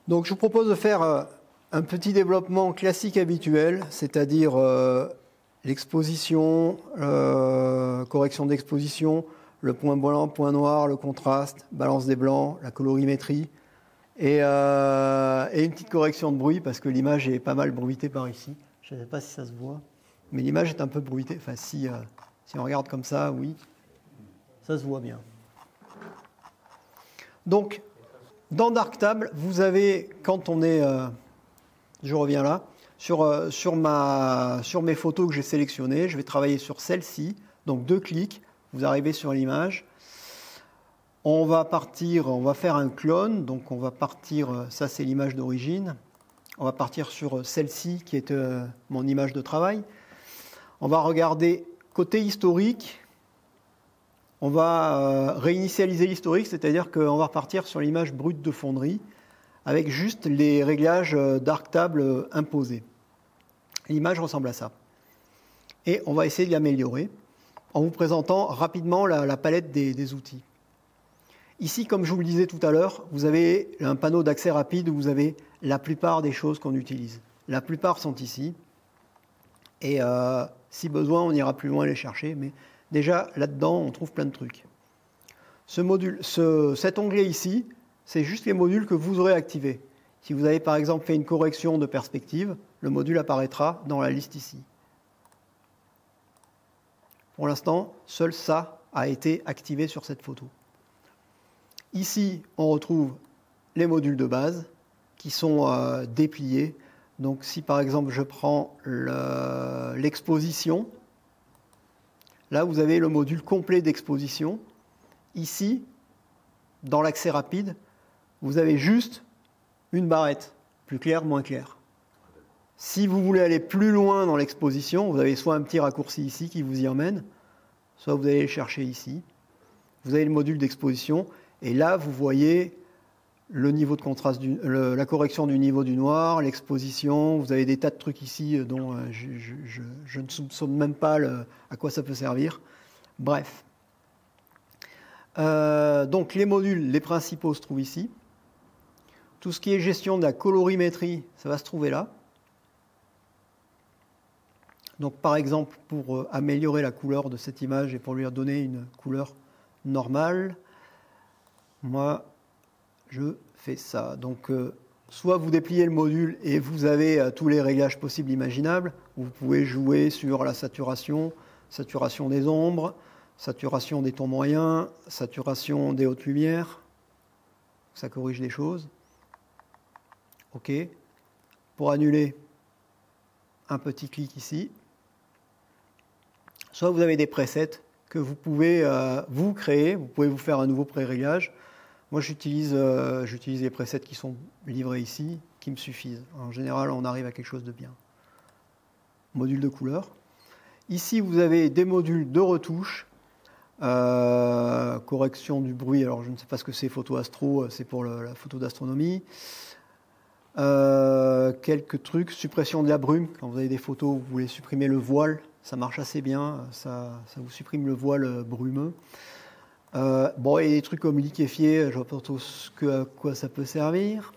Donc je vous propose de faire un petit développement classique habituel, c'est-à-dire l'exposition, correction d'exposition, le point blanc, point noir, le contraste, balance des blancs, la colorimétrie et une petite correction de bruit parce que l'image est pas mal bruitée par ici. Je ne sais pas si ça se voit, mais l'image est un peu bruitée. Enfin, si on regarde comme ça, oui, ça se voit bien. Donc, dans Darktable, vous avez, quand on est, je reviens là, sur mes photos que j'ai sélectionnées, je vais travailler sur celle-ci, donc 2 clics, vous arrivez sur l'image. On va faire un clone, donc on va partir, ça c'est l'image d'origine, on va partir sur celle-ci qui est mon image de travail. On va regarder côté historique, on va réinitialiser l'historique, c'est-à-dire qu'on va repartir sur l'image brute de fonderie avec juste les réglages Darktable imposés. L'image ressemble à ça. Et on va essayer de l'améliorer en vous présentant rapidement la palette des outils. Ici, comme je vous le disais tout à l'heure, vous avez un panneau d'accès rapide où vous avez la plupart des choses qu'on utilise. La plupart sont ici. Et si besoin, on ira plus loin les chercher. Mais déjà, là-dedans, on trouve plein de trucs. Cet onglet ici, c'est juste les modules que vous aurez activés. Si vous avez par exemple fait une correction de perspective, le module apparaîtra dans la liste ici. Pour l'instant, seul ça a été activé sur cette photo. Ici, on retrouve les modules de base qui sont dépliés. Donc si par exemple je prends l'exposition, là vous avez le module complet d'exposition. Ici, dans l'accès rapide, vous avez juste une barrette, plus clair, moins clair. Si vous voulez aller plus loin dans l'exposition, vous avez soit un petit raccourci ici qui vous y emmène, soit vous allez le chercher ici. Vous avez le module d'exposition. Et là, vous voyez le niveau de contraste, la correction du niveau du noir, l'exposition. Vous avez des tas de trucs ici dont je ne soupçonne même pas à quoi ça peut servir. Bref. Donc les modules, les principaux se trouvent ici. Tout ce qui est gestion de la colorimétrie, ça va se trouver là. Donc par exemple, pour améliorer la couleur de cette image et pour lui donner une couleur normale, moi, je fais ça. Donc, soit vous dépliez le module et vous avez tous les réglages possibles imaginables. Vous pouvez jouer sur la saturation, saturation des ombres, saturation des tons moyens, saturation des hautes lumières. Ça corrige des choses. OK. Pour annuler, un petit clic ici. Soit vous avez des presets que vous pouvez vous créer. Vous pouvez vous faire un nouveau pré-réglage. Moi, j'utilise les presets qui sont livrés ici, qui me suffisent. En général, on arrive à quelque chose de bien. Module de couleur. Ici, vous avez des modules de retouche. Correction du bruit. Alors, je ne sais pas ce que c'est, photo astro, c'est pour la photo d'astronomie. Quelques trucs. Suppression de la brume. Quand vous avez des photos, vous voulez supprimer le voile. Ça marche assez bien. Ça vous supprime le voile brumeux. Bon, et des trucs comme liquéfier, je vois pas trop à quoi ça peut servir.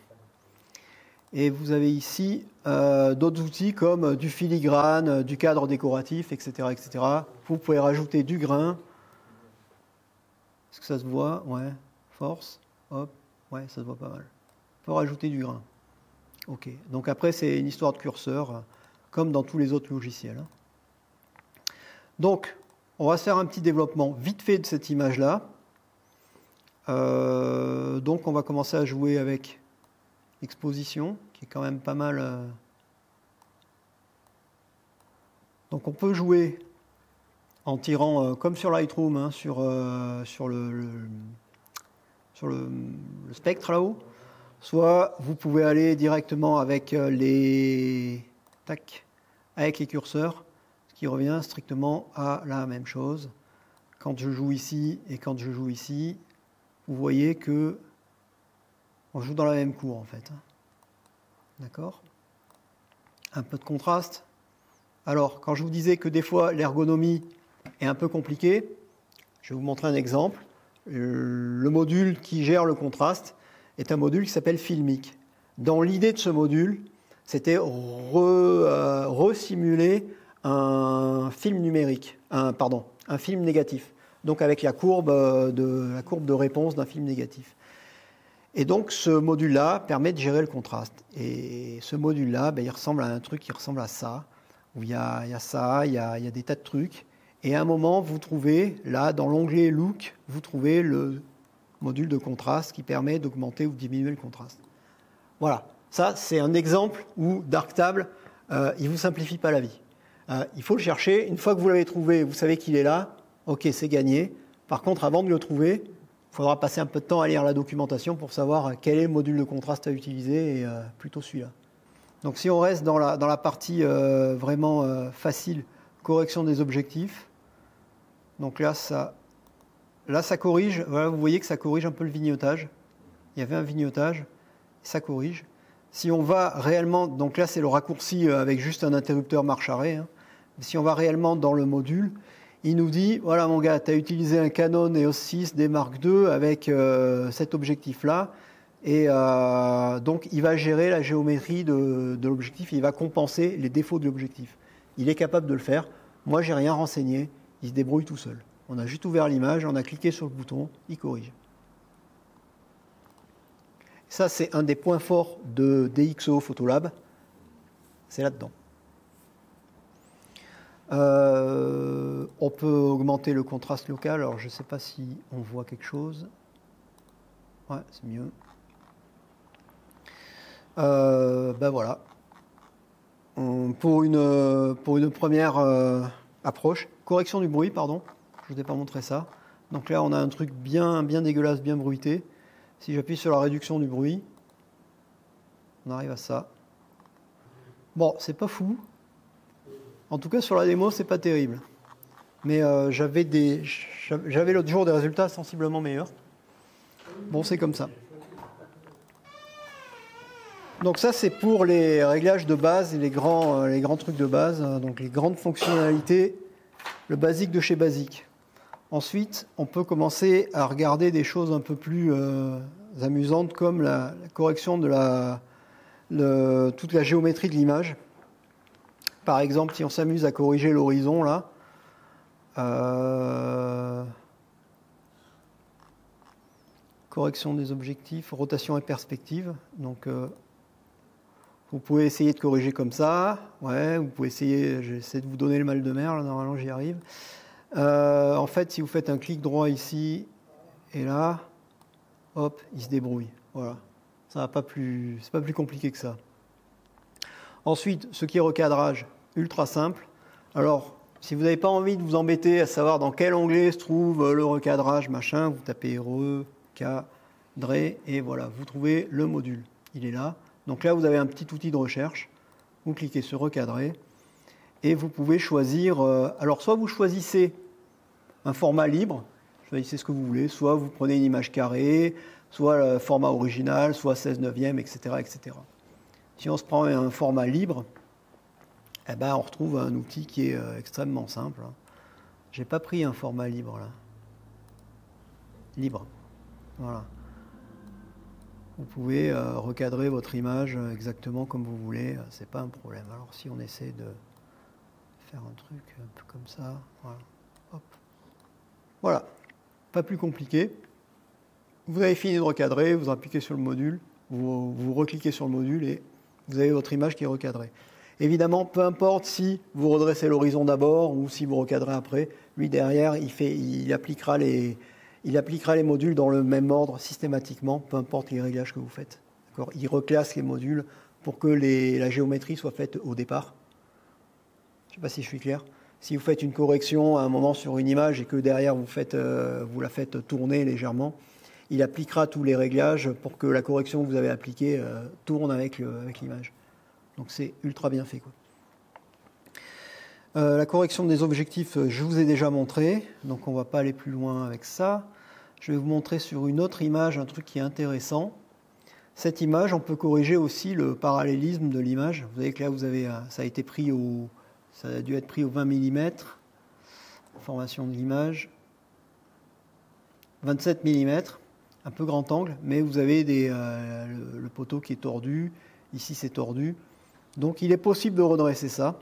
Et vous avez ici d'autres outils comme du filigrane, du cadre décoratif, etc., etc. Vous pouvez rajouter du grain. Est-ce que ça se voit? Ouais. Force. Hop. Ouais, ça se voit pas mal. On peut rajouter du grain. OK. Donc après, c'est une histoire de curseur, comme dans tous les autres logiciels. Donc, on va se faire un petit développement vite fait de cette image-là. Donc on va commencer à jouer avec l'exposition, qui est quand même pas mal. Donc on peut jouer en tirant, comme sur Lightroom, hein, sur le spectre là-haut. Soit vous pouvez aller directement avec les curseurs, ce qui revient strictement à la même chose. Quand je joue ici et quand je joue ici, vous voyez que on joue dans la même cour en fait. D'accord? Un peu de contraste. Alors, quand je vous disais que des fois l'ergonomie est un peu compliquée, je vais vous montrer un exemple. Le module qui gère le contraste est un module qui s'appelle Filmic. Dans l'idée de ce module, c'était resimuler un film numérique, un film négatif, donc avec la courbe de réponse d'un film négatif. Et donc ce module-là permet de gérer le contraste. Et ce module-là, il ressemble à un truc qui ressemble à ça, où il y a ça, il y a des tas de trucs. Et à un moment, vous trouvez, là, dans l'onglet Look, vous trouvez le module de contraste qui permet d'augmenter ou de diminuer le contraste. Voilà, ça c'est un exemple où Darktable, il ne vous simplifie pas la vie. Il faut le chercher, une fois que vous l'avez trouvé, vous savez qu'il est là, ok, c'est gagné. Par contre, avant de le trouver, il faudra passer un peu de temps à lire la documentation pour savoir quel est le module de contraste à utiliser, et plutôt celui-là. Donc si on reste dans la partie vraiment facile, correction des objectifs, donc là ça corrige, voilà, vous voyez que ça corrige un peu le vignotage. Il y avait un vignotage, ça corrige. Si on va réellement, donc là c'est le raccourci avec juste un interrupteur marche-arrêt, hein. Si on va réellement dans le module, il nous dit, voilà mon gars, tu as utilisé un Canon EOS 6 D Mark II avec cet objectif-là, et donc il va gérer la géométrie de l'objectif, il va compenser les défauts de l'objectif. Il est capable de le faire. Moi, j'ai rien renseigné, il se débrouille tout seul. On a juste ouvert l'image, on a cliqué sur le bouton, il corrige. Ça, c'est un des points forts de DxO Photolab, c'est là-dedans. On peut augmenter le contraste local, alors je ne sais pas si on voit quelque chose. Ouais, c'est mieux. Voilà. Pour une première approche, correction du bruit, pardon, je ne vous ai pas montré ça. Donc là, on a un truc bien dégueulasse, bien bruité. Si j'appuie sur la réduction du bruit, on arrive à ça. Bon, c'est pas fou. En tout cas, sur la démo, c'est pas terrible. Mais j'avais l'autre jour des résultats sensiblement meilleurs. Bon, c'est comme ça. Donc ça, c'est pour les réglages de base et les grands trucs de base, donc les grandes fonctionnalités, le basique de chez basique. Ensuite, on peut commencer à regarder des choses un peu plus amusantes, comme la correction de toute la géométrie de l'image. Par exemple, si on s'amuse à corriger l'horizon, là, correction des objectifs, rotation et perspective. Donc, vous pouvez essayer de corriger comme ça. Ouais, vous pouvez essayer, j'essaie de vous donner le mal de mer, là, normalement j'y arrive. En fait, si vous faites un clic droit ici et là, hop, il se débrouille. Voilà, ça va pas plus, c'est pas plus compliqué que ça. Ensuite, ce qui est recadrage, ultra simple. Alors, si vous n'avez pas envie de vous embêter à savoir dans quel onglet se trouve le recadrage, machin, vous tapez recadrer et voilà, vous trouvez le module. Il est là. Donc là, vous avez un petit outil de recherche. Vous cliquez sur recadrer et vous pouvez choisir. Alors, soit vous choisissez un format libre, choisissez ce que vous voulez, soit vous prenez une image carrée, soit le format original, soit 16/9, etc., etc. Si on se prend un format libre, eh ben on retrouve un outil qui est extrêmement simple. J'ai pas pris un format libre là. Libre. Voilà. Vous pouvez recadrer votre image exactement comme vous voulez, c'est pas un problème. Alors si on essaie de faire un truc un peu comme ça, voilà. Hop. Voilà. Pas plus compliqué. Vous avez fini de recadrer, vous appliquez sur le module, vous recliquez sur le module et vous avez votre image qui est recadrée. Évidemment, peu importe si vous redressez l'horizon d'abord ou si vous recadrez après, lui derrière, il appliquera les modules dans le même ordre systématiquement, peu importe les réglages que vous faites. Il reclasse les modules pour que la géométrie soit faite au départ. Je ne sais pas si je suis clair. Si vous faites une correction à un moment sur une image et que derrière vous la faites tourner légèrement, il appliquera tous les réglages pour que la correction que vous avez appliquée tourne avec l'image. Donc c'est ultra bien fait, quoi. La correction des objectifs, je vous ai déjà montré, donc on ne va pas aller plus loin avec ça. Je vais vous montrer sur une autre image un truc qui est intéressant. Cette image, on peut corriger aussi le parallélisme de l'image. vous voyez que là, ça a dû être pris au 20 mm. Information de l'image. 27 mm. un peu grand angle, mais vous avez le poteau qui est tordu, ici c'est tordu. Donc il est possible de redresser ça.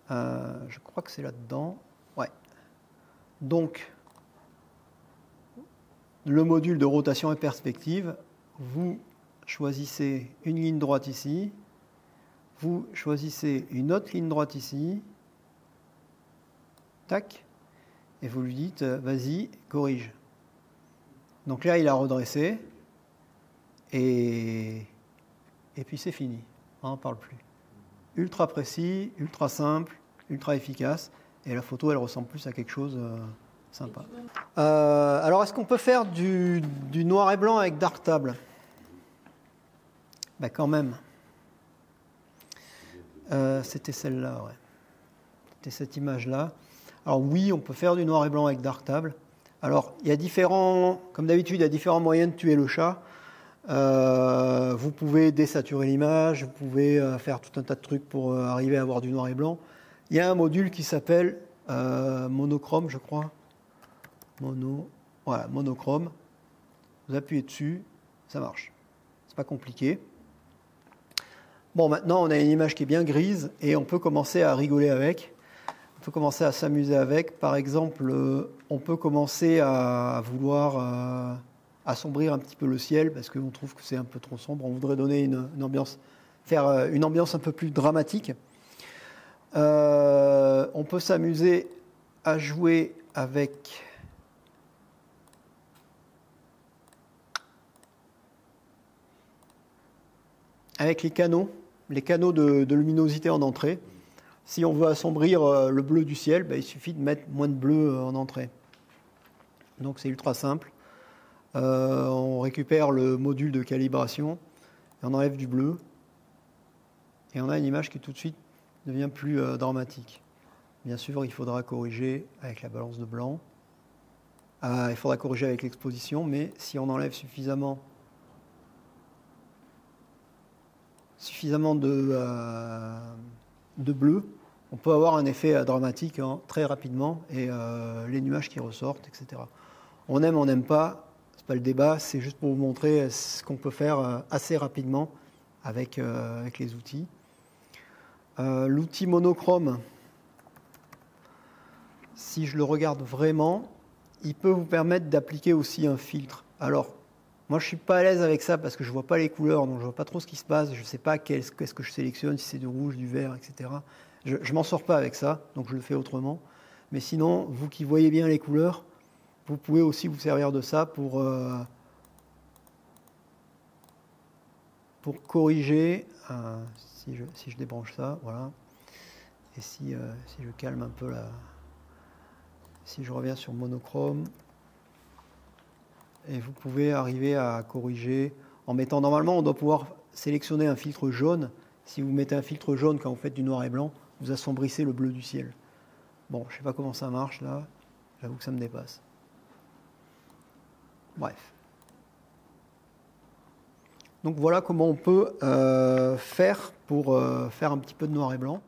Je crois que c'est là-dedans. Ouais. Donc, le module de rotation et perspective, vous choisissez une ligne droite ici, vous choisissez une autre ligne droite ici, tac, et vous lui dites, vas-y, corrige. Donc là, il a redressé, et puis c'est fini, on n'en parle plus. Ultra précis, ultra simple, ultra efficace, et la photo, elle ressemble plus à quelque chose sympa. Alors, est-ce qu'on peut faire du noir et blanc avec Darktable? Ben quand même. C'était celle-là, ouais. C'était cette image-là. Alors oui, on peut faire du noir et blanc avec Darktable. Alors, il y a différents, comme d'habitude, il y a différents moyens de tuer le chat. Vous pouvez désaturer l'image, vous pouvez faire tout un tas de trucs pour arriver à avoir du noir et blanc. Il y a un module qui s'appelle monochrome, je crois. Voilà, monochrome. Vous appuyez dessus, ça marche. C'est pas compliqué. Bon, maintenant, on a une image qui est bien grise et on peut commencer à rigoler avec. On peut commencer à s'amuser avec. Par exemple, on peut commencer à vouloir assombrir un petit peu le ciel parce qu'on trouve que c'est un peu trop sombre. On voudrait donner une ambiance, faire une ambiance un peu plus dramatique. On peut s'amuser à jouer avec les canaux de luminosité en entrée. Si on veut assombrir le bleu du ciel, ben, il suffit de mettre moins de bleu en entrée. Donc c'est ultra simple. On récupère le module de calibration et on enlève du bleu. Et on a une image qui tout de suite devient plus dramatique. Bien sûr, il faudra corriger avec la balance de blanc. Il faudra corriger avec l'exposition, mais si on enlève suffisamment de bleu, on peut avoir un effet dramatique très rapidement et les nuages qui ressortent, etc. On aime, on n'aime pas, c'est pas le débat, c'est juste pour vous montrer ce qu'on peut faire assez rapidement avec les outils. L'outil monochrome, si je le regarde vraiment, il peut vous permettre d'appliquer aussi un filtre. Alors, moi je ne suis pas à l'aise avec ça parce que je ne vois pas les couleurs, donc je ne vois pas trop ce qui se passe, je ne sais pas qu'est-ce que je sélectionne, si c'est du rouge, du vert, etc. Je ne m'en sors pas avec ça, donc je le fais autrement. Mais sinon, vous qui voyez bien les couleurs, vous pouvez aussi vous servir de ça pour corriger, si je débranche ça, voilà. Et si je calme un peu là, si je reviens sur monochrome, et vous pouvez arriver à corriger en mettant, normalement on doit pouvoir sélectionner un filtre jaune. Si vous mettez un filtre jaune quand vous faites du noir et blanc, vous assombrissez le bleu du ciel. Bon, je ne sais pas comment ça marche là, j'avoue que ça me dépasse. Bref. Donc voilà comment on peut faire pour faire un petit peu de noir et blanc.